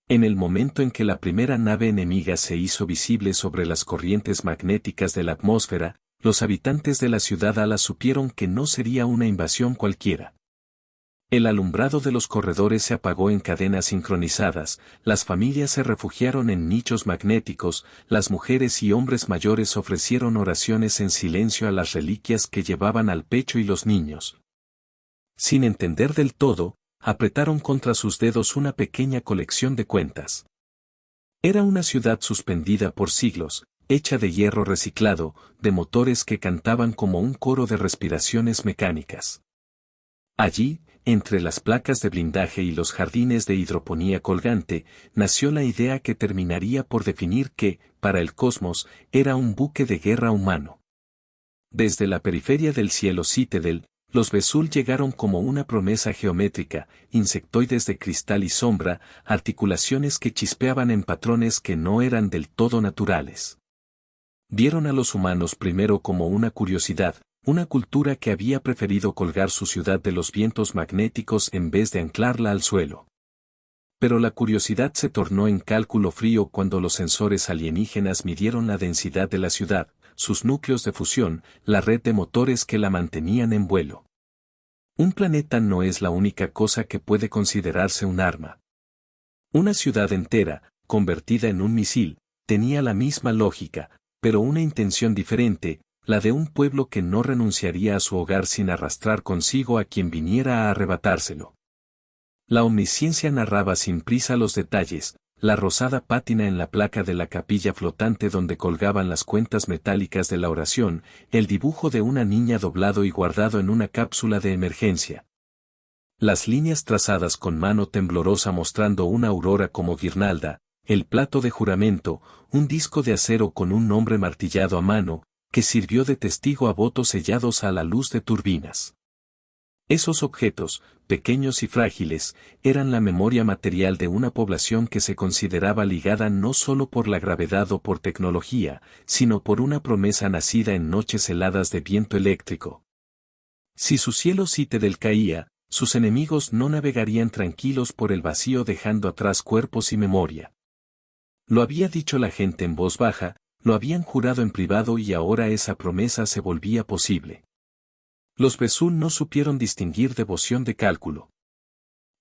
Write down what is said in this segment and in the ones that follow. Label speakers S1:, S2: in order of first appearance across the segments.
S1: En el momento en que la primera nave enemiga se hizo visible sobre las corrientes magnéticas de la atmósfera, los habitantes de la ciudad Ala supieron que no sería una invasión cualquiera. El alumbrado de los corredores se apagó en cadenas sincronizadas, las familias se refugiaron en nichos magnéticos, las mujeres y hombres mayores ofrecieron oraciones en silencio a las reliquias que llevaban al pecho y los niños. Sin entender del todo, apretaron contra sus dedos una pequeña colección de cuentas. Era una ciudad suspendida por siglos, hecha de hierro reciclado, de motores que cantaban como un coro de respiraciones mecánicas. Allí, entre las placas de blindaje y los jardines de hidroponía colgante, nació la idea que terminaría por definir que, para el cosmos, era un buque de guerra humano. Desde la periferia del cielo Citadel, los Vesul llegaron como una promesa geométrica, insectoides de cristal y sombra, articulaciones que chispeaban en patrones que no eran del todo naturales. Vieron a los humanos primero como una curiosidad, una cultura que había preferido colgar su ciudad de los vientos magnéticos en vez de anclarla al suelo. Pero la curiosidad se tornó en cálculo frío cuando los sensores alienígenas midieron la densidad de la ciudad, sus núcleos de fusión, la red de motores que la mantenían en vuelo. Un planeta no es la única cosa que puede considerarse un arma. Una ciudad entera, convertida en un misil, tenía la misma lógica, pero una intención diferente, la de un pueblo que no renunciaría a su hogar sin arrastrar consigo a quien viniera a arrebatárselo. La omnisciencia narraba sin prisa los detalles, la rosada pátina en la placa de la capilla flotante donde colgaban las cuentas metálicas de la oración, el dibujo de una niña doblado y guardado en una cápsula de emergencia. Las líneas trazadas con mano temblorosa mostrando una aurora como guirnalda, el plato de juramento, un disco de acero con un nombre martillado a mano, que sirvió de testigo a votos sellados a la luz de turbinas. Esos objetos, pequeños y frágiles, eran la memoria material de una población que se consideraba ligada no solo por la gravedad o por tecnología, sino por una promesa nacida en noches heladas de viento eléctrico. Si su cielo Citadel caía, sus enemigos no navegarían tranquilos por el vacío dejando atrás cuerpos y memoria. Lo había dicho la gente en voz baja, lo habían jurado en privado y ahora esa promesa se volvía posible. Los Vesul no supieron distinguir devoción de cálculo.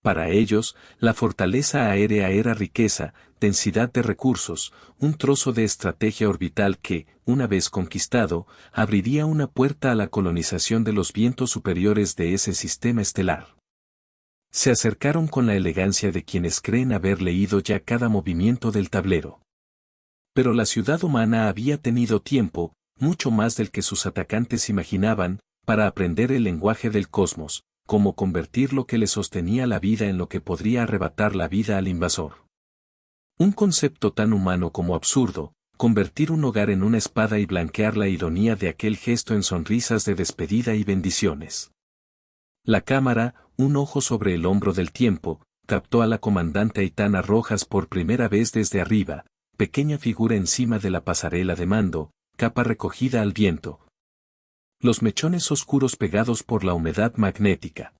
S1: Para ellos, la fortaleza aérea era riqueza, densidad de recursos, un trozo de estrategia orbital que, una vez conquistado, abriría una puerta a la colonización de los vientos superiores de ese sistema estelar. Se acercaron con la elegancia de quienes creen haber leído ya cada movimiento del tablero. Pero la ciudad humana había tenido tiempo, mucho más del que sus atacantes imaginaban, para aprender el lenguaje del cosmos, cómo convertir lo que le sostenía la vida en lo que podría arrebatar la vida al invasor. Un concepto tan humano como absurdo, convertir un hogar en una espada y blanquear la ironía de aquel gesto en sonrisas de despedida y bendiciones. La cámara, un ojo sobre el hombro del tiempo, captó a la comandante Aitana Rojas por primera vez desde arriba, pequeña figura encima de la pasarela de mando, capa recogida al viento. Los mechones oscuros pegados por la humedad magnética.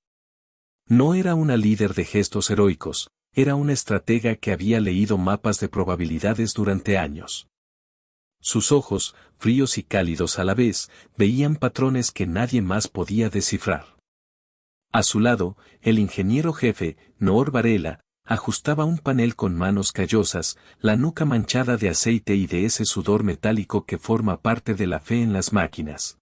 S1: No era una líder de gestos heroicos, era una estratega que había leído mapas de probabilidades durante años. Sus ojos, fríos y cálidos a la vez, veían patrones que nadie más podía descifrar. A su lado, el ingeniero jefe, Noor Varela, ajustaba un panel con manos callosas, la nuca manchada de aceite y de ese sudor metálico que forma parte de la fe en las máquinas.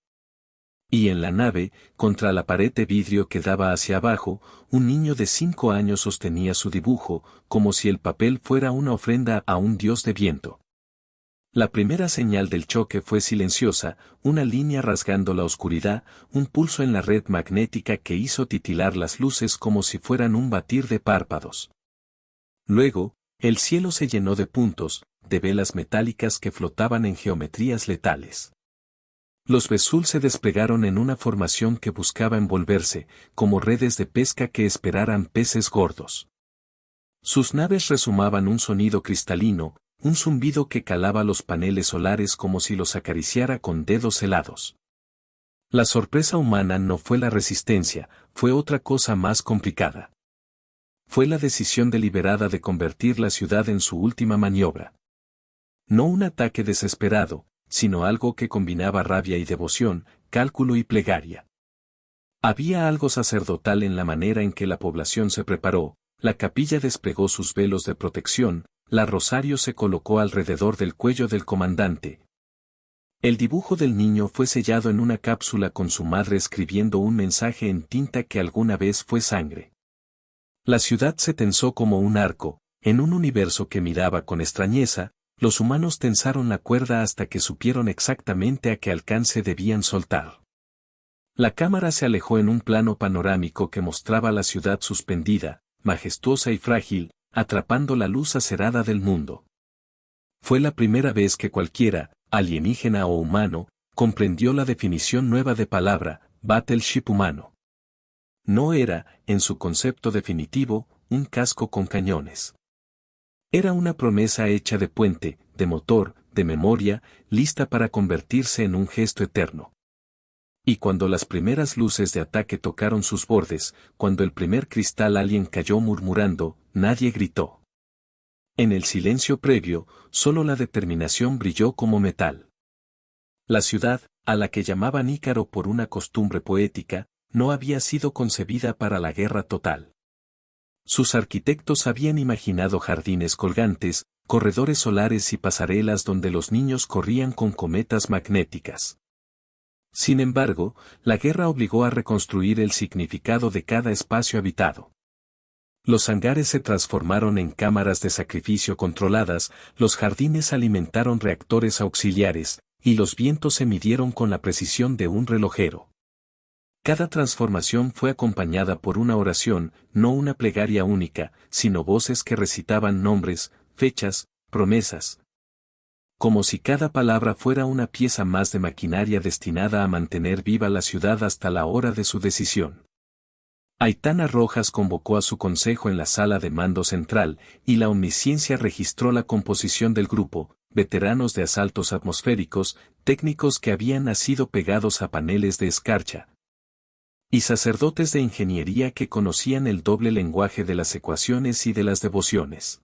S1: Y en la nave, contra la pared de vidrio que daba hacia abajo, un niño de 5 años sostenía su dibujo, como si el papel fuera una ofrenda a un dios de viento. La primera señal del choque fue silenciosa, una línea rasgando la oscuridad, un pulso en la red magnética que hizo titilar las luces como si fueran un batir de párpados. Luego, el cielo se llenó de puntos, de velas metálicas que flotaban en geometrías letales. Los Vesul se desplegaron en una formación que buscaba envolverse, como redes de pesca que esperaran peces gordos. Sus naves resumaban un sonido cristalino, un zumbido que calaba los paneles solares como si los acariciara con dedos helados. La sorpresa humana no fue la resistencia, fue otra cosa más complicada. fue la decisión deliberada de convertir la ciudad en su última maniobra. No un ataque desesperado, sino algo que combinaba rabia y devoción, cálculo y plegaria. Había algo sacerdotal en la manera en que la población se preparó, la capilla desplegó sus velos de protección, la rosario se colocó alrededor del cuello del comandante. El dibujo del niño fue sellado en una cápsula con su madre escribiendo un mensaje en tinta que alguna vez fue sangre. La ciudad se tensó como un arco, en un universo que miraba con extrañeza, los humanos tensaron la cuerda hasta que supieron exactamente a qué alcance debían soltar. La cámara se alejó en un plano panorámico que mostraba la ciudad suspendida, majestuosa y frágil, atrapando la luz acerada del mundo. Fue la primera vez que cualquiera, alienígena o humano, comprendió la definición nueva de palabra, battleship humano. No era, en su concepto definitivo, un casco con cañones. Era una promesa hecha de puente, de motor, de memoria, lista para convertirse en un gesto eterno. Y cuando las primeras luces de ataque tocaron sus bordes, cuando el primer cristal alien cayó murmurando, nadie gritó. En el silencio previo, solo la determinación brilló como metal. La ciudad, a la que llamaban Ícaro por una costumbre poética, no había sido concebida para la guerra total. Sus arquitectos habían imaginado jardines colgantes, corredores solares y pasarelas donde los niños corrían con cometas magnéticas. Sin embargo, la guerra obligó a reconstruir el significado de cada espacio habitado. Los hangares se transformaron en cámaras de sacrificio controladas, los jardines alimentaron reactores auxiliares, y los vientos se midieron con la precisión de un relojero. Cada transformación fue acompañada por una oración, no una plegaria única, sino voces que recitaban nombres, fechas, promesas. Como si cada palabra fuera una pieza más de maquinaria destinada a mantener viva la ciudad hasta la hora de su decisión. Aitana Rojas convocó a su consejo en la sala de mando central, y la omnisciencia registró la composición del grupo, veteranos de asaltos atmosféricos, técnicos que habían nacido pegados a paneles de escarcha, y sacerdotes de ingeniería que conocían el doble lenguaje de las ecuaciones y de las devociones.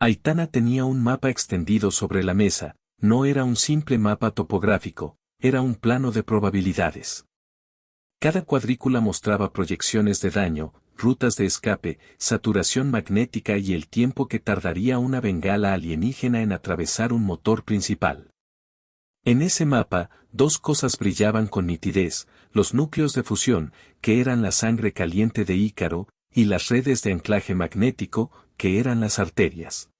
S1: Aitana tenía un mapa extendido sobre la mesa, no era un simple mapa topográfico, era un plano de probabilidades. Cada cuadrícula mostraba proyecciones de daño, rutas de escape, saturación magnética y el tiempo que tardaría una bengala alienígena en atravesar un motor principal. En ese mapa, dos cosas brillaban con nitidez, los núcleos de fusión, que eran la sangre caliente de Ícaro, y las redes de anclaje magnético, que eran las arterias.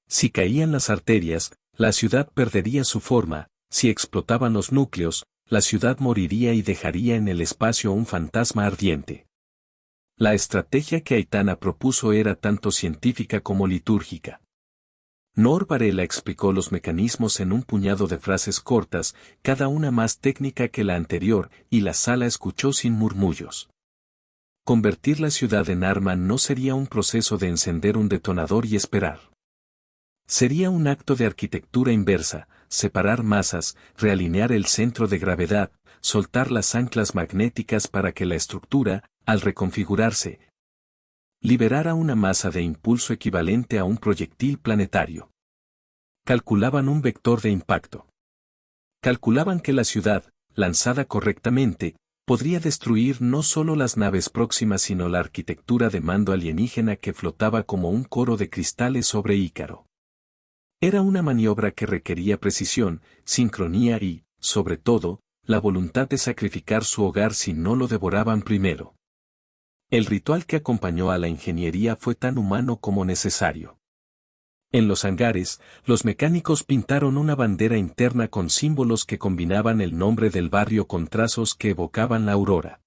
S1: Si caían las arterias, la ciudad perdería su forma, si explotaban los núcleos, la ciudad moriría y dejaría en el espacio un fantasma ardiente. La estrategia que Aitana propuso era tanto científica como litúrgica. Nor Varela explicó los mecanismos en un puñado de frases cortas, cada una más técnica que la anterior, y la sala escuchó sin murmullos. Convertir la ciudad en arma no sería un proceso de encender un detonador y esperar. Sería un acto de arquitectura inversa, separar masas, realinear el centro de gravedad, soltar las anclas magnéticas para que la estructura, al reconfigurarse, liberara una masa de impulso equivalente a un proyectil planetario. Calculaban un vector de impacto. Calculaban que la ciudad, lanzada correctamente, podría destruir no solo las naves próximas sino la arquitectura de mando alienígena que flotaba como un coro de cristales sobre Ícaro. Era una maniobra que requería precisión, sincronía y, sobre todo, la voluntad de sacrificar su hogar si no lo devoraban primero. El ritual que acompañó a la ingeniería fue tan humano como necesario. En los hangares, los mecánicos pintaron una bandera interna con símbolos que combinaban el nombre del barrio con trazos que evocaban la aurora.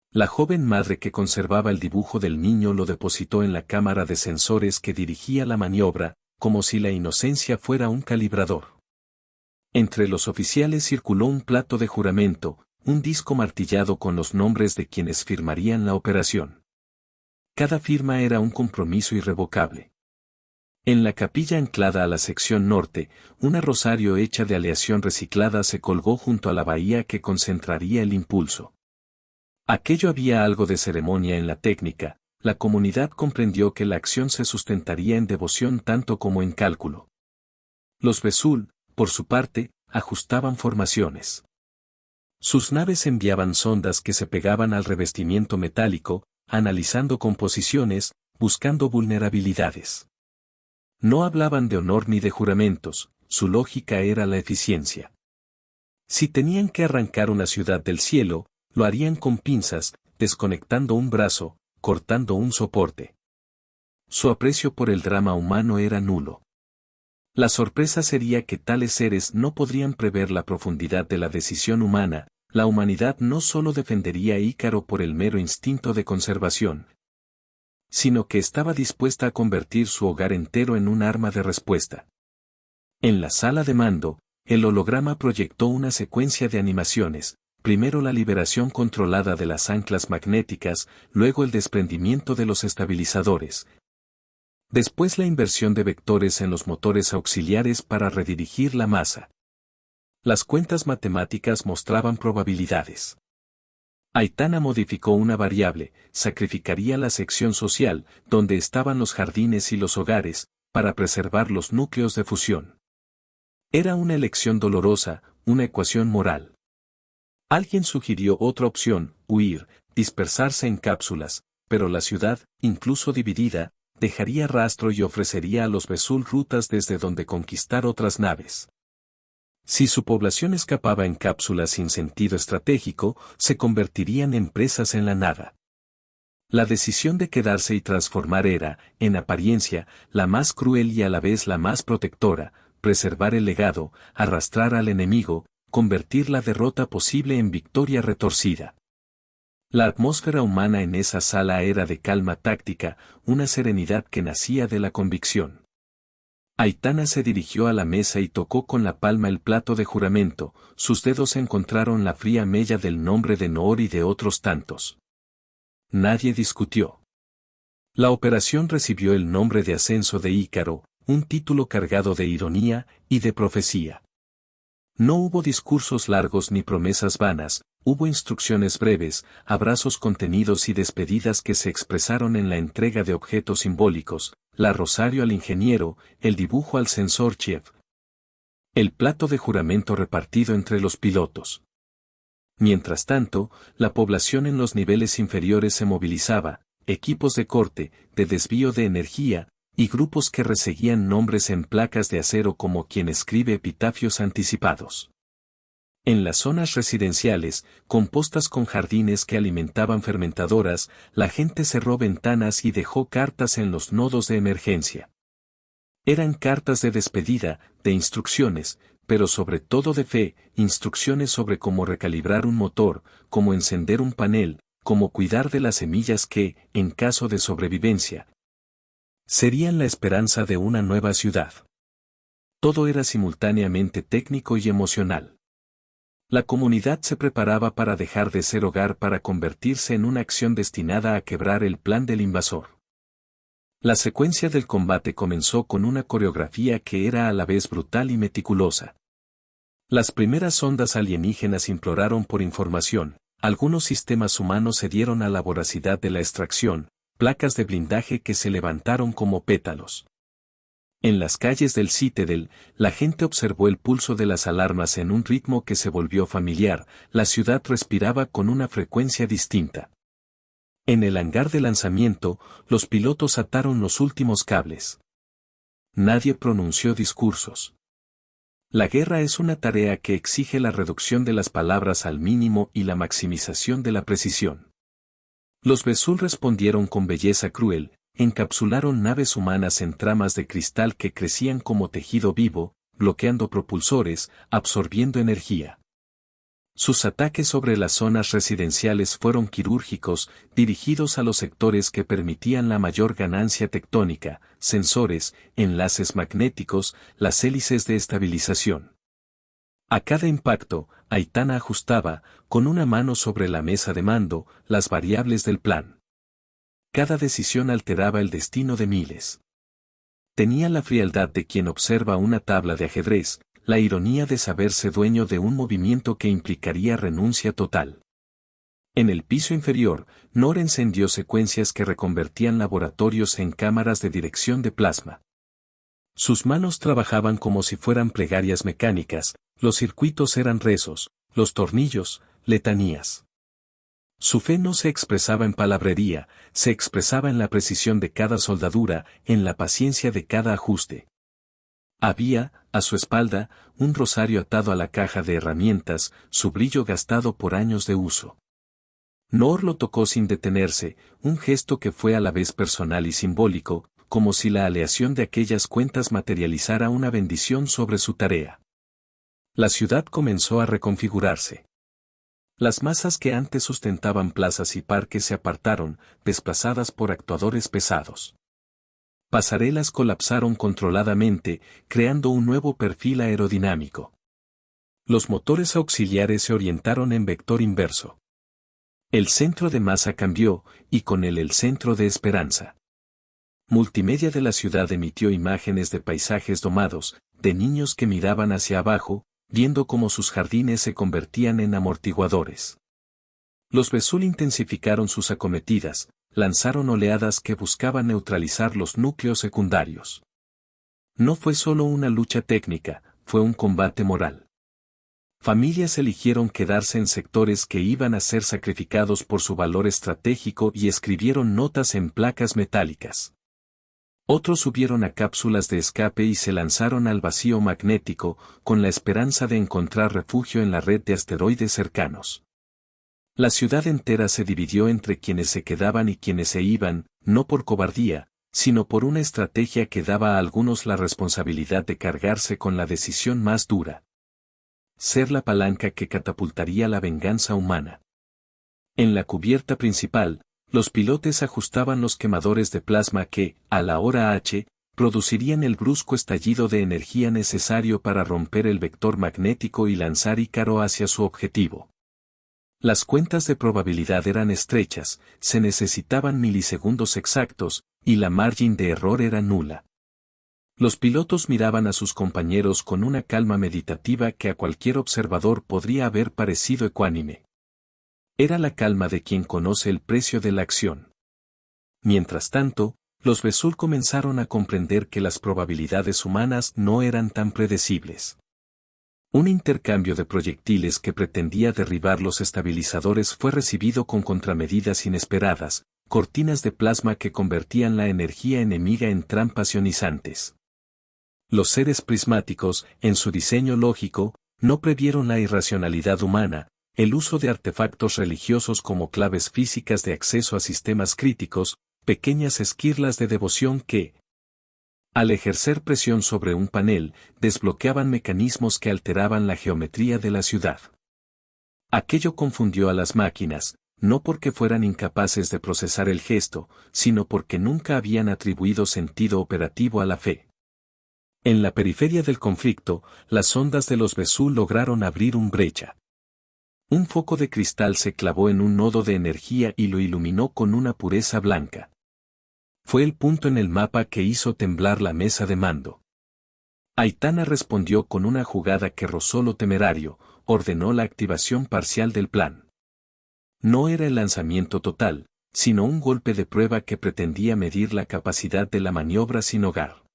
S1: La joven madre que conservaba el dibujo del niño lo depositó en la cámara de sensores que dirigía la maniobra, como si la inocencia fuera un calibrador. Entre los oficiales circuló un plato de juramento, un disco martillado con los nombres de quienes firmarían la operación. Cada firma era un compromiso irrevocable. En la capilla anclada a la sección norte, una rosario hecha de aleación reciclada se colgó junto a la bahía que concentraría el impulso. Aquello había algo de ceremonia en la técnica, La comunidad comprendió que la acción se sustentaría en devoción tanto como en cálculo. Los Besul, por su parte, ajustaban formaciones. Sus naves enviaban sondas que se pegaban al revestimiento metálico, analizando composiciones, buscando vulnerabilidades. No hablaban de honor ni de juramentos, su lógica era la eficiencia. Si tenían que arrancar una ciudad del cielo, lo harían con pinzas, desconectando un brazo, cortando un soporte. Su aprecio por el drama humano era nulo. La sorpresa sería que tales seres no podrían prever la profundidad de la decisión humana. La humanidad no solo defendería a Ícaro por el mero instinto de conservación, sino que estaba dispuesta a convertir su hogar entero en un arma de respuesta. En la sala de mando, el holograma proyectó una secuencia de animaciones, primero la liberación controlada de las anclas magnéticas, luego el desprendimiento de los estabilizadores. Después la inversión de vectores en los motores auxiliares para redirigir la masa. Las cuentas matemáticas mostraban probabilidades. Aitana modificó una variable, sacrificaría la sección social, donde estaban los jardines y los hogares, para preservar los núcleos de fusión. Era una elección dolorosa, una ecuación moral. Alguien sugirió otra opción, huir, dispersarse en cápsulas, pero la ciudad, incluso dividida, dejaría rastro y ofrecería a los Besul rutas desde donde conquistar otras naves. Si su población escapaba en cápsulas sin sentido estratégico, se convertirían en presas en la nada. La decisión de quedarse y transformar era, en apariencia, la más cruel y a la vez la más protectora, preservar el legado, arrastrar al enemigo, convertir la derrota posible en victoria retorcida. La atmósfera humana en esa sala era de calma táctica, una serenidad que nacía de la convicción. Aitana se dirigió a la mesa y tocó con la palma el plato de juramento, sus dedos encontraron la fría mella del nombre de Noor y de otros tantos. Nadie discutió. La operación recibió el nombre de Ascenso de Ícaro, un título cargado de ironía y de profecía. No hubo discursos largos ni promesas vanas, hubo instrucciones breves, abrazos contenidos y despedidas que se expresaron en la entrega de objetos simbólicos, la rosario al ingeniero, el dibujo al sensor chef. El plato de juramento repartido entre los pilotos. Mientras tanto, la población en los niveles inferiores se movilizaba, equipos de corte, de desvío de energía, y grupos que reseguían nombres en placas de acero como quien escribe epitafios anticipados. En las zonas residenciales, compostas con jardines que alimentaban fermentadoras, la gente cerró ventanas y dejó cartas en los nodos de emergencia. Eran cartas de despedida, de instrucciones, pero sobre todo de fe, instrucciones sobre cómo recalibrar un motor, cómo encender un panel, cómo cuidar de las semillas que, en caso de sobrevivencia, serían la esperanza de una nueva ciudad. Todo era simultáneamente técnico y emocional. La comunidad se preparaba para dejar de ser hogar para convertirse en una acción destinada a quebrar el plan del invasor. La secuencia del combate comenzó con una coreografía que era a la vez brutal y meticulosa. Las primeras ondas alienígenas imploraron por información, algunos sistemas humanos cedieron a la voracidad de la extracción, placas de blindaje que se levantaron como pétalos. En las calles del Citadel, la gente observó el pulso de las alarmas en un ritmo que se volvió familiar, la ciudad respiraba con una frecuencia distinta. En el hangar de lanzamiento, los pilotos ataron los últimos cables. Nadie pronunció discursos. La guerra es una tarea que exige la reducción de las palabras al mínimo y la maximización de la precisión. Los Besul respondieron con belleza cruel, encapsularon naves humanas en tramas de cristal que crecían como tejido vivo, bloqueando propulsores, absorbiendo energía. Sus ataques sobre las zonas residenciales fueron quirúrgicos, dirigidos a los sectores que permitían la mayor ganancia tectónica, sensores, enlaces magnéticos, las hélices de estabilización. A cada impacto, Aitana ajustaba, con una mano sobre la mesa de mando, las variables del plan. Cada decisión alteraba el destino de miles. Tenía la frialdad de quien observa una tabla de ajedrez, la ironía de saberse dueño de un movimiento que implicaría renuncia total. En el piso inferior, Nor encendió secuencias que reconvertían laboratorios en cámaras de dirección de plasma. Sus manos trabajaban como si fueran plegarias mecánicas, los circuitos eran rezos, los tornillos, letanías. Su fe no se expresaba en palabrería, se expresaba en la precisión de cada soldadura, en la paciencia de cada ajuste. Había, a su espalda, un rosario atado a la caja de herramientas, su brillo gastado por años de uso. Nor lo tocó sin detenerse, un gesto que fue a la vez personal y simbólico, como si la aleación de aquellas cuentas materializara una bendición sobre su tarea. La ciudad comenzó a reconfigurarse. Las masas que antes sustentaban plazas y parques se apartaron, desplazadas por actuadores pesados. Pasarelas colapsaron controladamente, creando un nuevo perfil aerodinámico. Los motores auxiliares se orientaron en vector inverso. El centro de masa cambió, y con él el centro de esperanza. Multimedia de la ciudad emitió imágenes de paisajes domados, de niños que miraban hacia abajo, viendo cómo sus jardines se convertían en amortiguadores. Los Vesul intensificaron sus acometidas, lanzaron oleadas que buscaban neutralizar los núcleos secundarios. No fue solo una lucha técnica, fue un combate moral. Familias eligieron quedarse en sectores que iban a ser sacrificados por su valor estratégico y escribieron notas en placas metálicas. Otros subieron a cápsulas de escape y se lanzaron al vacío magnético, con la esperanza de encontrar refugio en la red de asteroides cercanos. La ciudad entera se dividió entre quienes se quedaban y quienes se iban, no por cobardía, sino por una estrategia que daba a algunos la responsabilidad de cargarse con la decisión más dura. Ser la palanca que catapultaría la venganza humana. En la cubierta principal, los pilotes ajustaban los quemadores de plasma que, a la hora H, producirían el brusco estallido de energía necesario para romper el vector magnético y lanzar Ícaro hacia su objetivo. Las cuentas de probabilidad eran estrechas, se necesitaban milisegundos exactos, y la margen de error era nula. Los pilotos miraban a sus compañeros con una calma meditativa que a cualquier observador podría haber parecido ecuánime. Era la calma de quien conoce el precio de la acción. Mientras tanto, los Vesul comenzaron a comprender que las probabilidades humanas no eran tan predecibles. Un intercambio de proyectiles que pretendía derribar los estabilizadores fue recibido con contramedidas inesperadas, cortinas de plasma que convertían la energía enemiga en trampas ionizantes. Los seres prismáticos, en su diseño lógico, no previeron la irracionalidad humana, el uso de artefactos religiosos como claves físicas de acceso a sistemas críticos, pequeñas esquirlas de devoción que, al ejercer presión sobre un panel, desbloqueaban mecanismos que alteraban la geometría de la ciudad. Aquello confundió a las máquinas, no porque fueran incapaces de procesar el gesto, sino porque nunca habían atribuido sentido operativo a la fe. En la periferia del conflicto, las ondas de los Vesul lograron abrir un brecha. Un foco de cristal se clavó en un nodo de energía y lo iluminó con una pureza blanca. Fue el punto en el mapa que hizo temblar la mesa de mando. Aitana respondió con una jugada que rozó lo temerario, ordenó la activación parcial del plan. No era el lanzamiento total, sino un golpe de prueba que pretendía medir la capacidad de la maniobra sin hogar.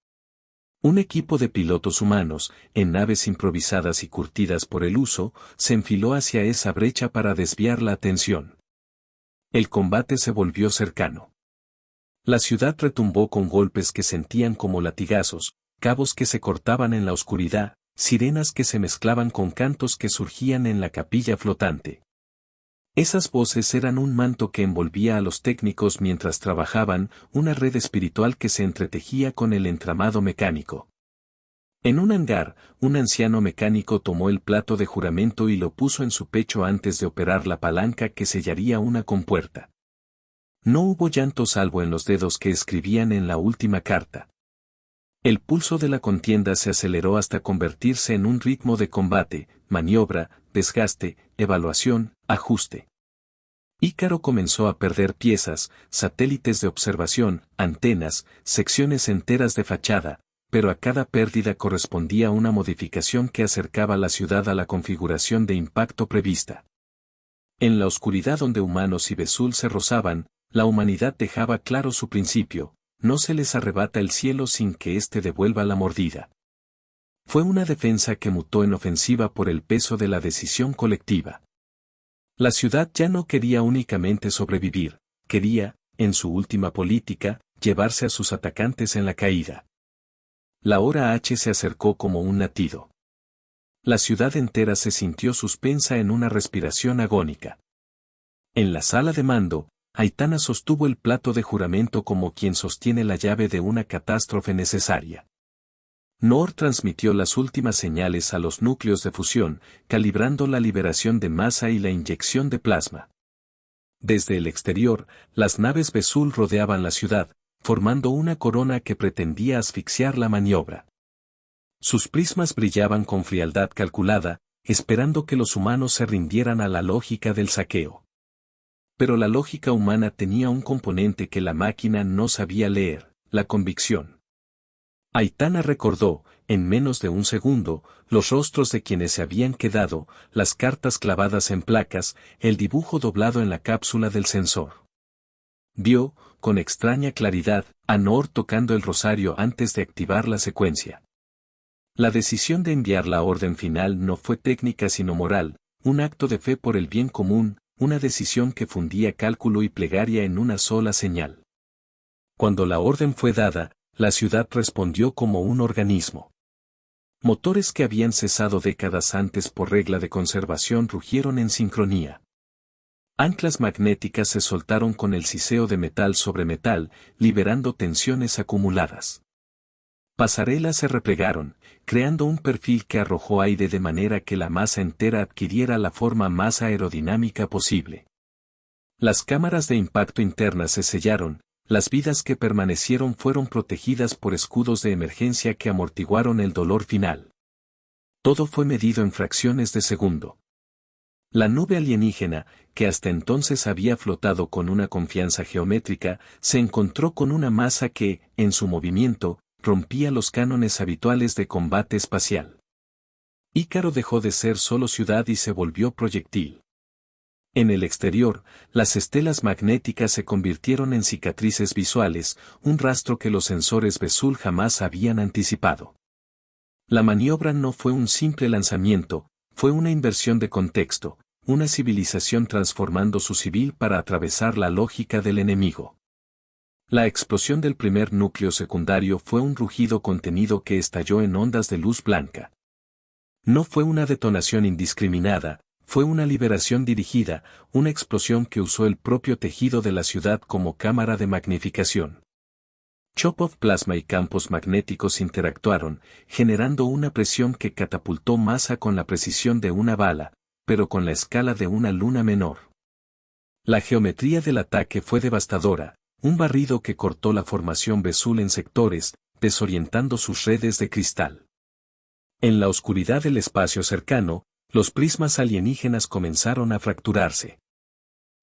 S1: Un equipo de pilotos humanos, en naves improvisadas y curtidas por el uso, se enfiló hacia esa brecha para desviar la atención. El combate se volvió cercano. La ciudad retumbó con golpes que sentían como latigazos, cabos que se cortaban en la oscuridad, sirenas que se mezclaban con cantos que surgían en la capilla flotante. Esas voces eran un manto que envolvía a los técnicos mientras trabajaban, una red espiritual que se entretejía con el entramado mecánico. En un hangar, un anciano mecánico tomó el plato de juramento y lo puso en su pecho antes de operar la palanca que sellaría una compuerta. No hubo llanto salvo en los dedos que escribían en la última carta. El pulso de la contienda se aceleró hasta convertirse en un ritmo de combate, maniobra, desgaste, evaluación, ajuste. Ícaro comenzó a perder piezas, satélites de observación, antenas, secciones enteras de fachada, pero a cada pérdida correspondía una modificación que acercaba la ciudad a la configuración de impacto prevista. En la oscuridad donde humanos y Vesul se rozaban, la humanidad dejaba claro su principio: no se les arrebata el cielo sin que éste devuelva la mordida. Fue una defensa que mutó en ofensiva por el peso de la decisión colectiva. La ciudad ya no quería únicamente sobrevivir, quería, en su última política, llevarse a sus atacantes en la caída. La hora H se acercó como un latido. La ciudad entera se sintió suspensa en una respiración agónica. En la sala de mando, Aitana sostuvo el plato de juramento como quien sostiene la llave de una catástrofe necesaria. Noor transmitió las últimas señales a los núcleos de fusión, calibrando la liberación de masa y la inyección de plasma. Desde el exterior, las naves Vesul rodeaban la ciudad, formando una corona que pretendía asfixiar la maniobra. Sus prismas brillaban con frialdad calculada, esperando que los humanos se rindieran a la lógica del saqueo. Pero la lógica humana tenía un componente que la máquina no sabía leer: la convicción. Aitana recordó, en menos de un segundo, los rostros de quienes se habían quedado, las cartas clavadas en placas, el dibujo doblado en la cápsula del sensor. Vio, con extraña claridad, a Noor tocando el rosario antes de activar la secuencia. La decisión de enviar la orden final no fue técnica sino moral, un acto de fe por el bien común, una decisión que fundía cálculo y plegaria en una sola señal. Cuando la orden fue dada, la ciudad respondió como un organismo. Motores que habían cesado décadas antes por regla de conservación rugieron en sincronía. Anclas magnéticas se soltaron con el siseo de metal sobre metal, liberando tensiones acumuladas. Pasarelas se replegaron, creando un perfil que arrojó aire de manera que la masa entera adquiriera la forma más aerodinámica posible. Las cámaras de impacto internas se sellaron. Las vidas que permanecieron fueron protegidas por escudos de emergencia que amortiguaron el dolor final. Todo fue medido en fracciones de segundo. La nube alienígena, que hasta entonces había flotado con una confianza geométrica, se encontró con una masa que, en su movimiento, rompía los cánones habituales de combate espacial. Ícaro dejó de ser solo ciudad y se volvió proyectil. En el exterior, las estelas magnéticas se convirtieron en cicatrices visuales, un rastro que los sensores Vesul jamás habían anticipado. La maniobra no fue un simple lanzamiento, fue una inversión de contexto, una civilización transformando su civil para atravesar la lógica del enemigo. La explosión del primer núcleo secundario fue un rugido contenido que estalló en ondas de luz blanca. No fue una detonación indiscriminada, fue una liberación dirigida, una explosión que usó el propio tejido de la ciudad como cámara de magnificación. Chopov plasma y campos magnéticos interactuaron, generando una presión que catapultó masa con la precisión de una bala, pero con la escala de una luna menor. La geometría del ataque fue devastadora, un barrido que cortó la formación Vesul en sectores, desorientando sus redes de cristal. En la oscuridad del espacio cercano, los prismas alienígenas comenzaron a fracturarse.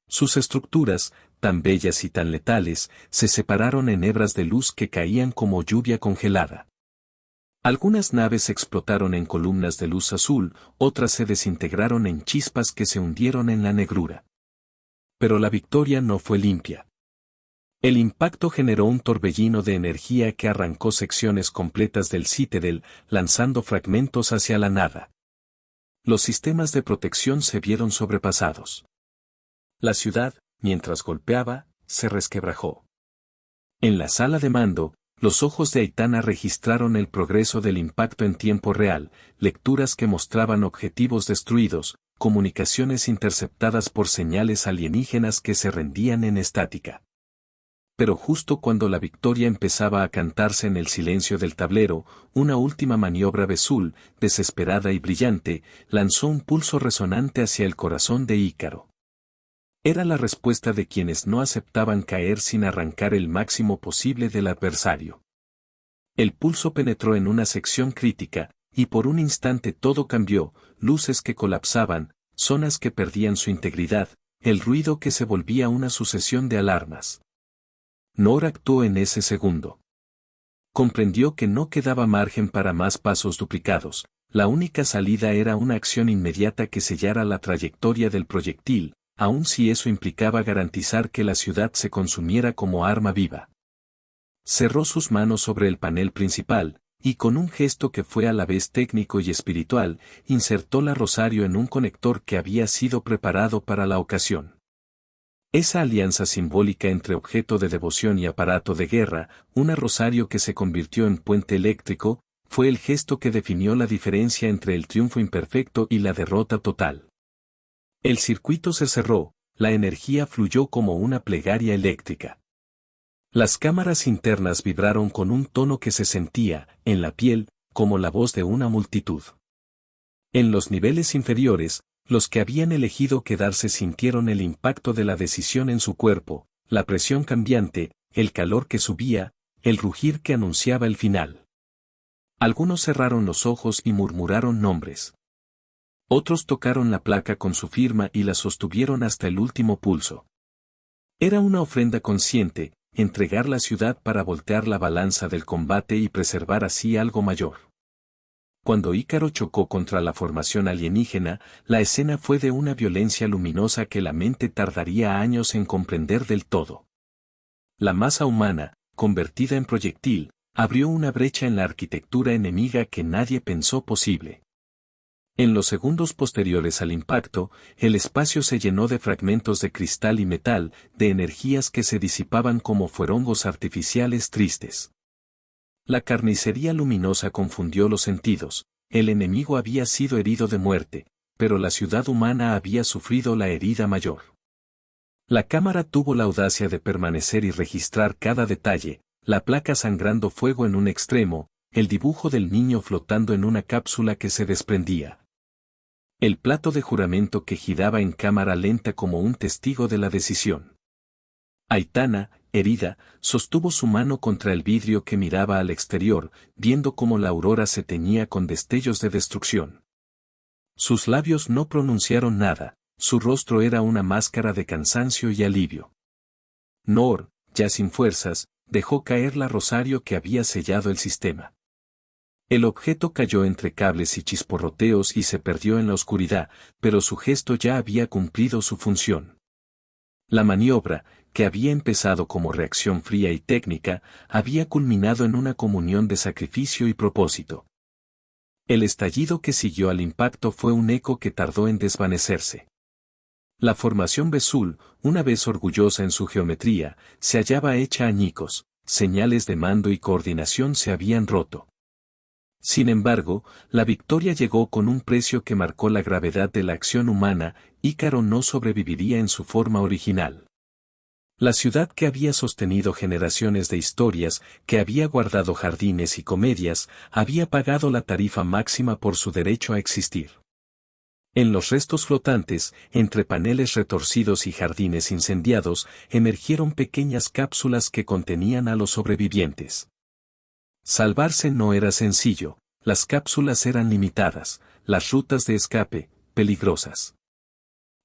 S1: Sus estructuras, tan bellas y tan letales, se separaron en hebras de luz que caían como lluvia congelada. Algunas naves explotaron en columnas de luz azul, otras se desintegraron en chispas que se hundieron en la negrura. Pero la victoria no fue limpia. El impacto generó un torbellino de energía que arrancó secciones completas del Citadel, lanzando fragmentos hacia la nada. Los sistemas de protección se vieron sobrepasados. La ciudad, mientras golpeaba, se resquebrajó. En la sala de mando, los ojos de Aitana registraron el progreso del impacto en tiempo real, lecturas que mostraban objetivos destruidos, comunicaciones interceptadas por señales alienígenas que se rendían en estática. Pero justo cuando la victoria empezaba a cantarse en el silencio del tablero, una última maniobra Vesul, desesperada y brillante, lanzó un pulso resonante hacia el corazón de Ícaro. Era la respuesta de quienes no aceptaban caer sin arrancar el máximo posible del adversario. El pulso penetró en una sección crítica, y por un instante todo cambió, luces que colapsaban, zonas que perdían su integridad, el ruido que se volvía una sucesión de alarmas. Noor actuó en ese segundo. Comprendió que no quedaba margen para más pasos duplicados, la única salida era una acción inmediata que sellara la trayectoria del proyectil, aun si eso implicaba garantizar que la ciudad se consumiera como arma viva. Cerró sus manos sobre el panel principal, y con un gesto que fue a la vez técnico y espiritual, insertó la rosario en un conector que había sido preparado para la ocasión. Esa alianza simbólica entre objeto de devoción y aparato de guerra, una rosario que se convirtió en puente eléctrico, fue el gesto que definió la diferencia entre el triunfo imperfecto y la derrota total. El circuito se cerró, la energía fluyó como una plegaria eléctrica. Las cámaras internas vibraron con un tono que se sentía, en la piel, como la voz de una multitud. En los niveles inferiores, los que habían elegido quedarse sintieron el impacto de la decisión en su cuerpo, la presión cambiante, el calor que subía, el rugir que anunciaba el final. Algunos cerraron los ojos y murmuraron nombres. Otros tocaron la placa con su firma y la sostuvieron hasta el último pulso. Era una ofrenda consciente, entregar la ciudad para voltear la balanza del combate y preservar así algo mayor. Cuando Ícaro chocó contra la formación alienígena, la escena fue de una violencia luminosa que la mente tardaría años en comprender del todo. La masa humana, convertida en proyectil, abrió una brecha en la arquitectura enemiga que nadie pensó posible. En los segundos posteriores al impacto, el espacio se llenó de fragmentos de cristal y metal, de energías que se disipaban como fuerongos artificiales tristes. La carnicería luminosa confundió los sentidos, el enemigo había sido herido de muerte, pero la ciudad humana había sufrido la herida mayor. La cámara tuvo la audacia de permanecer y registrar cada detalle, la placa sangrando fuego en un extremo, el dibujo del niño flotando en una cápsula que se desprendía. El plato de juramento que giraba en cámara lenta como un testigo de la decisión. Aitana, herida, sostuvo su mano contra el vidrio que miraba al exterior, viendo cómo la aurora se teñía con destellos de destrucción. Sus labios no pronunciaron nada, su rostro era una máscara de cansancio y alivio. Noor, ya sin fuerzas, dejó caer la rosario que había sellado el sistema. El objeto cayó entre cables y chisporroteos y se perdió en la oscuridad, pero su gesto ya había cumplido su función. La maniobra, que había empezado como reacción fría y técnica, había culminado en una comunión de sacrificio y propósito. El estallido que siguió al impacto fue un eco que tardó en desvanecerse. La formación Vesul, una vez orgullosa en su geometría, se hallaba hecha añicos, señales de mando y coordinación se habían roto. Sin embargo, la victoria llegó con un precio que marcó la gravedad de la acción humana, Ícaro no sobreviviría en su forma original. La ciudad que había sostenido generaciones de historias, que había guardado jardines y comedias, había pagado la tarifa máxima por su derecho a existir. En los restos flotantes, entre paneles retorcidos y jardines incendiados, emergieron pequeñas cápsulas que contenían a los sobrevivientes. Salvarse no era sencillo, las cápsulas eran limitadas, las rutas de escape, peligrosas.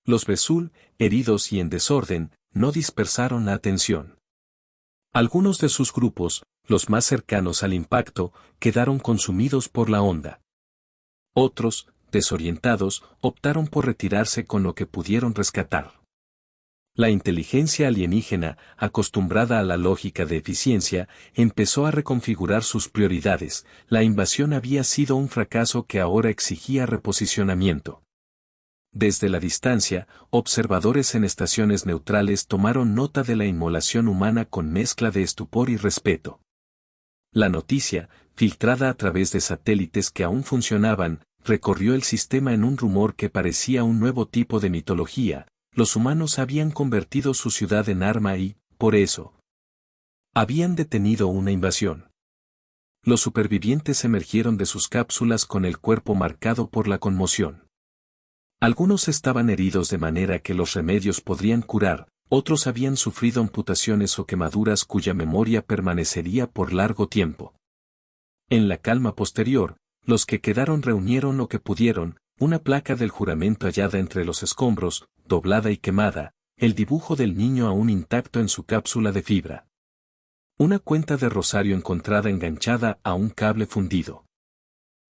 S1: Los Vesul, heridos y en desorden, no dispersaron la atención. Algunos de sus grupos, los más cercanos al impacto, quedaron consumidos por la onda. Otros, desorientados, optaron por retirarse con lo que pudieron rescatar. La inteligencia alienígena, acostumbrada a la lógica de eficiencia, empezó a reconfigurar sus prioridades. La invasión había sido un fracaso que ahora exigía reposicionamiento. Desde la distancia, observadores en estaciones neutrales tomaron nota de la inmolación humana con mezcla de estupor y respeto. La noticia, filtrada a través de satélites que aún funcionaban, recorrió el sistema en un rumor que parecía un nuevo tipo de mitología. Los humanos habían convertido su ciudad en arma y, por eso, habían detenido una invasión. Los supervivientes emergieron de sus cápsulas con el cuerpo marcado por la conmoción. Algunos estaban heridos de manera que los remedios podrían curar, otros habían sufrido amputaciones o quemaduras cuya memoria permanecería por largo tiempo. En la calma posterior, los que quedaron reunieron lo que pudieron, una placa del juramento hallada entre los escombros, doblada y quemada, el dibujo del niño aún intacto en su cápsula de fibra. Una cuenta de rosario encontrada enganchada a un cable fundido.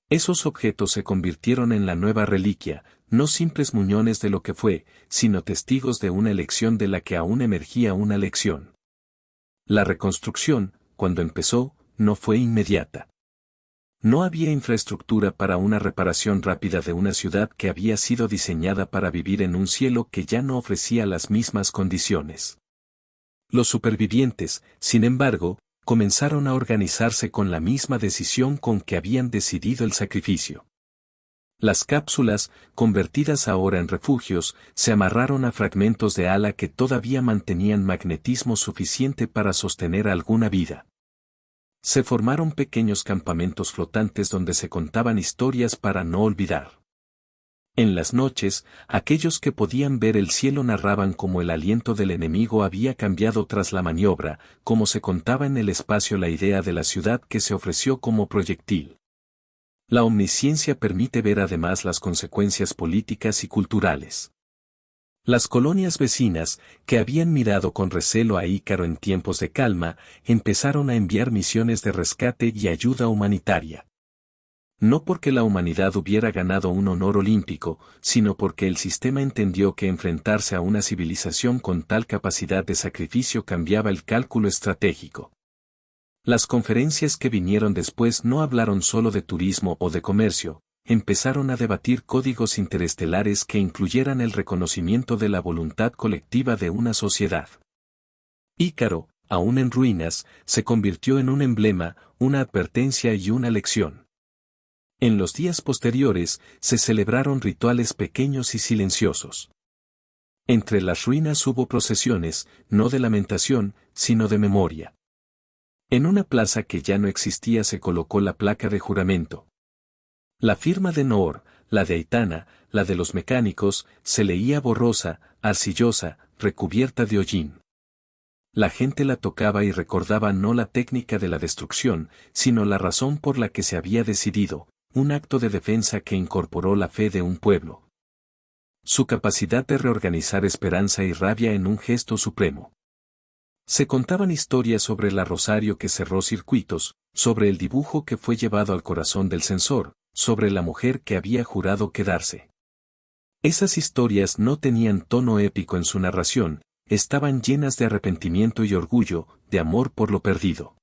S1: Esos objetos se convirtieron en la nueva reliquia, no simples muñones de lo que fue, sino testigos de una elección de la que aún emergía una lección. La reconstrucción, cuando empezó, no fue inmediata. No había infraestructura para una reparación rápida de una ciudad que había sido diseñada para vivir en un cielo que ya no ofrecía las mismas condiciones. Los supervivientes, sin embargo, comenzaron a organizarse con la misma decisión con que habían decidido el sacrificio. Las cápsulas, convertidas ahora en refugios, se amarraron a fragmentos de ala que todavía mantenían magnetismo suficiente para sostener alguna vida. Se formaron pequeños campamentos flotantes donde se contaban historias para no olvidar. En las noches, aquellos que podían ver el cielo narraban cómo el aliento del enemigo había cambiado tras la maniobra, cómo se contaba en el espacio la idea de la ciudad que se ofreció como proyectil. La omnisciencia permite ver además las consecuencias políticas y culturales. Las colonias vecinas, que habían mirado con recelo a Ícaro en tiempos de calma, empezaron a enviar misiones de rescate y ayuda humanitaria. No porque la humanidad hubiera ganado un honor olímpico, sino porque el sistema entendió que enfrentarse a una civilización con tal capacidad de sacrificio cambiaba el cálculo estratégico. Las conferencias que vinieron después no hablaron solo de turismo o de comercio, empezaron a debatir códigos interestelares que incluyeran el reconocimiento de la voluntad colectiva de una sociedad. Ícaro, aún en ruinas, se convirtió en un emblema, una advertencia y una lección. En los días posteriores, se celebraron rituales pequeños y silenciosos. Entre las ruinas hubo procesiones, no de lamentación, sino de memoria. En una plaza que ya no existía se colocó la placa de juramento. La firma de Noor, la de Aitana, la de los mecánicos, se leía borrosa, arcillosa, recubierta de hollín. La gente la tocaba y recordaba no la técnica de la destrucción, sino la razón por la que se había decidido, un acto de defensa que incorporó la fe de un pueblo. Su capacidad de reorganizar esperanza y rabia en un gesto supremo. Se contaban historias sobre el rosario que cerró circuitos, sobre el dibujo que fue llevado al corazón del censor, sobre la mujer que había jurado quedarse. Esas historias no tenían tono épico en su narración, estaban llenas de arrepentimiento y orgullo, de amor por lo perdido.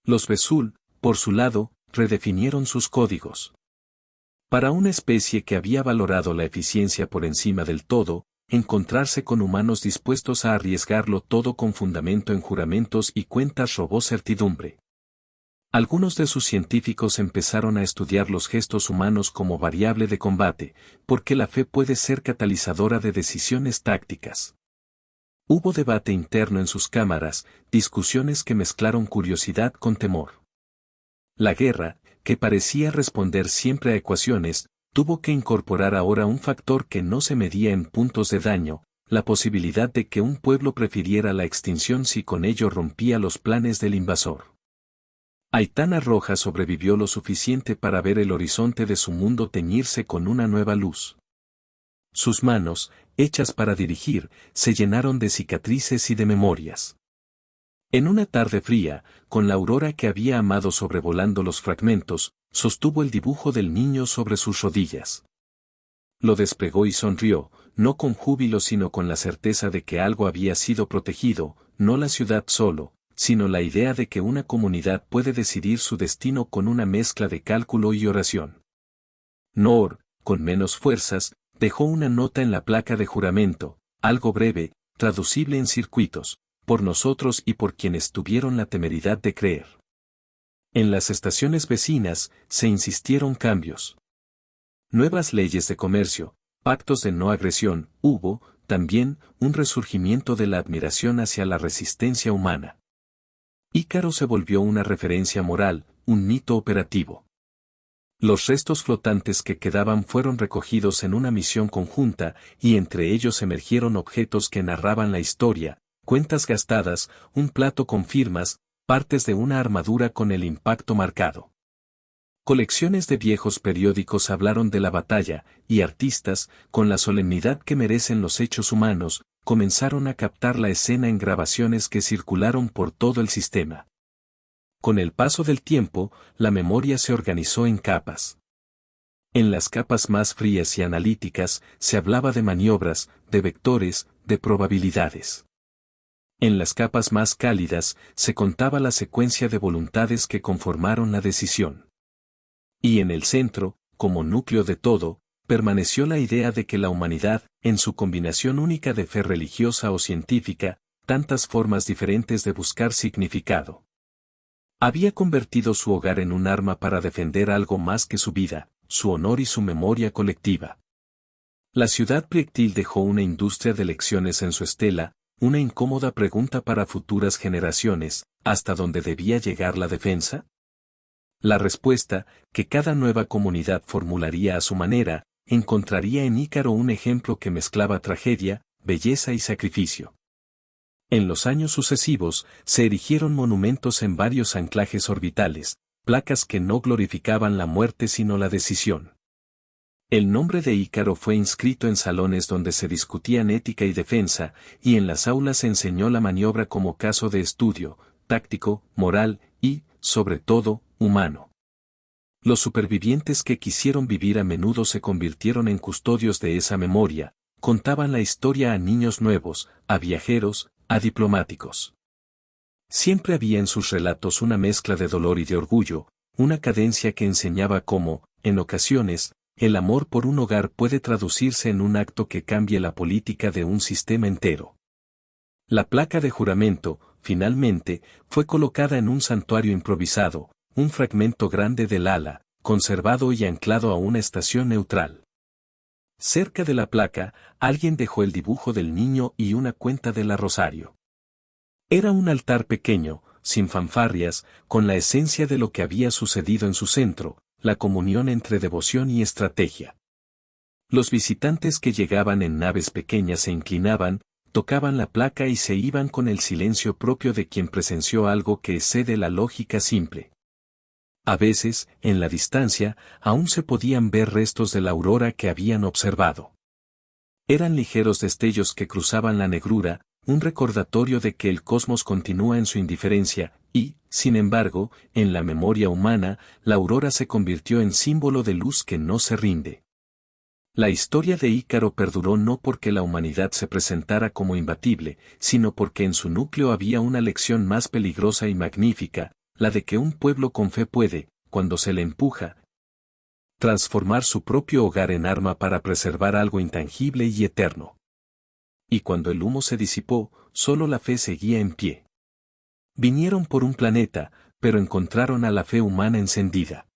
S1: Los Besul, por su lado, redefinieron sus códigos. Para una especie que había valorado la eficiencia por encima del todo, encontrarse con humanos dispuestos a arriesgarlo todo con fundamento en juramentos y cuentas robó certidumbre. Algunos de sus científicos empezaron a estudiar los gestos humanos como variable de combate, porque la fe puede ser catalizadora de decisiones tácticas. Hubo debate interno en sus cámaras, discusiones que mezclaron curiosidad con temor. La guerra, que parecía responder siempre a ecuaciones, tuvo que incorporar ahora un factor que no se medía en puntos de daño, la posibilidad de que un pueblo prefiriera la extinción si con ello rompía los planes del invasor. Aitana Roja sobrevivió lo suficiente para ver el horizonte de su mundo teñirse con una nueva luz. Sus manos, hechas para dirigir, se llenaron de cicatrices y de memorias. En una tarde fría, con la aurora que había amado sobrevolando los fragmentos, sostuvo el dibujo del niño sobre sus rodillas. Lo desplegó y sonrió, no con júbilo sino con la certeza de que algo había sido protegido, no la ciudad solo, sino la idea de que una comunidad puede decidir su destino con una mezcla de cálculo y oración. Noor, con menos fuerzas, dejó una nota en la placa de juramento, algo breve, traducible en circuitos, por nosotros y por quienes tuvieron la temeridad de creer. En las estaciones vecinas, se insistieron cambios. Nuevas leyes de comercio, pactos de no agresión, hubo, también, un resurgimiento de la admiración hacia la resistencia humana. Ícaro se volvió una referencia moral, un mito operativo. Los restos flotantes que quedaban fueron recogidos en una misión conjunta, y entre ellos emergieron objetos que narraban la historia, cuentas gastadas, un plato con firmas, partes de una armadura con el impacto marcado. Colecciones de viejos periódicos hablaron de la batalla, y artistas, con la solemnidad que merecen los hechos humanos, comenzaron a captar la escena en grabaciones que circularon por todo el sistema. Con el paso del tiempo, la memoria se organizó en capas. En las capas más frías y analíticas se hablaba de maniobras, de vectores, de probabilidades. En las capas más cálidas se contaba la secuencia de voluntades que conformaron la decisión. Y en el centro, como núcleo de todo, permaneció la idea de que la humanidad, en su combinación única de fe religiosa o científica, tantas formas diferentes de buscar significado, había convertido su hogar en un arma para defender algo más que su vida, su honor y su memoria colectiva. La ciudad proyectil dejó una industria de lecciones en su estela, una incómoda pregunta para futuras generaciones: ¿hasta dónde debía llegar la defensa? La respuesta, que cada nueva comunidad formularía a su manera, encontraría en Ícaro un ejemplo que mezclaba tragedia, belleza y sacrificio. En los años sucesivos, se erigieron monumentos en varios anclajes orbitales, placas que no glorificaban la muerte sino la decisión. El nombre de Ícaro fue inscrito en salones donde se discutían ética y defensa, y en las aulas se enseñó la maniobra como caso de estudio, táctico, moral y, sobre todo, humano. Los supervivientes que quisieron vivir a menudo se convirtieron en custodios de esa memoria, contaban la historia a niños nuevos, a viajeros, a diplomáticos. Siempre había en sus relatos una mezcla de dolor y de orgullo, una cadencia que enseñaba cómo, en ocasiones, el amor por un hogar puede traducirse en un acto que cambie la política de un sistema entero. La placa de juramento, finalmente, fue colocada en un santuario improvisado, un fragmento grande del ala, conservado y anclado a una estación neutral. Cerca de la placa, alguien dejó el dibujo del niño y una cuenta de la rosario. Era un altar pequeño, sin fanfarrias, con la esencia de lo que había sucedido en su centro, la comunión entre devoción y estrategia. Los visitantes que llegaban en naves pequeñas se inclinaban, tocaban la placa y se iban con el silencio propio de quien presenció algo que excede la lógica simple. A veces, en la distancia, aún se podían ver restos de la aurora que habían observado. Eran ligeros destellos que cruzaban la negrura, un recordatorio de que el cosmos continúa en su indiferencia, y, sin embargo, en la memoria humana, la aurora se convirtió en símbolo de luz que no se rinde. La historia de Ícaro perduró no porque la humanidad se presentara como imbatible, sino porque en su núcleo había una lección más peligrosa y magnífica, la de que un pueblo con fe puede, cuando se le empuja, transformar su propio hogar en arma para preservar algo intangible y eterno. Y cuando el humo se disipó, solo la fe seguía en pie. Vinieron por un planeta, pero encontraron a la fe humana encendida.